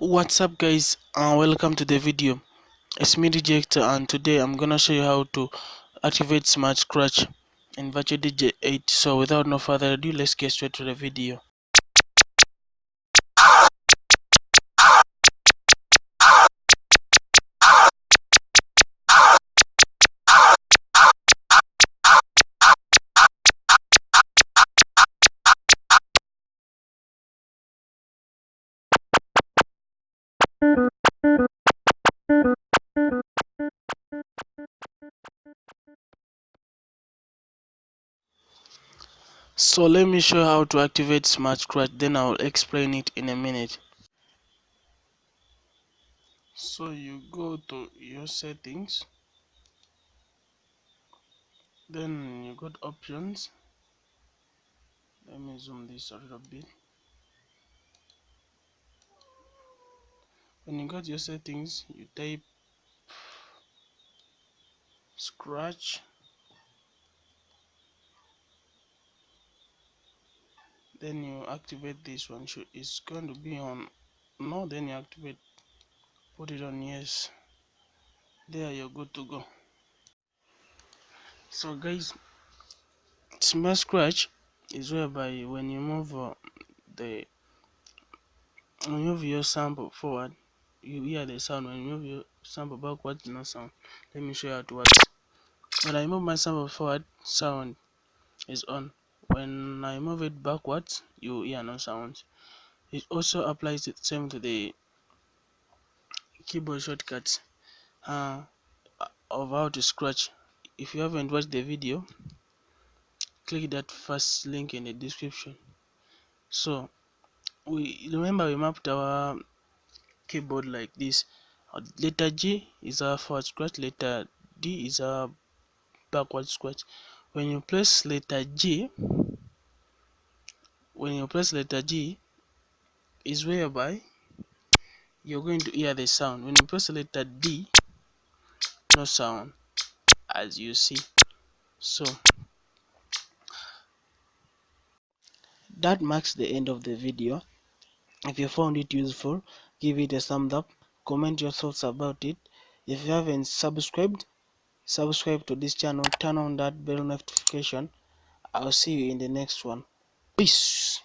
What's up guys, welcome to the video. It's me DJ HECTOR, and today I'm gonna show you how to activate Smart Scratch in Virtual DJ 8. So without no further ado, let's get straight to the video. So let me show you how to activate Smart Scratch, then I'll explain it in a minute. So you go to your settings, then you got options. Let me zoom this a little bit. When you got your settings, you type Scratch, then you activate this one. It's going to be on no, then you activate, put it on yes. There, you're good to go. So guys, Smart Scratch is whereby when you move your sample forward, you hear the sound. When you move your sample backwards, no sound. Let me show you how it works. When I move my sample forward, sound is on. When I move it backwards, you hear no sound. It also applies the same to the keyboard shortcuts of how to scratch. If you haven't watched the video, click that first link in the description. So we mapped our keyboard like this. Letter G is our forward scratch, letter D is our backward scratch. When you press letter G, is whereby you're going to hear the sound. When you press letter D, no sound, as you see. So that marks the end of the video. If you found it useful, give it a thumbs up, comment your thoughts about it. If you haven't subscribed, subscribe to this channel, turn on that bell notification. I'll see you in the next one. Peace.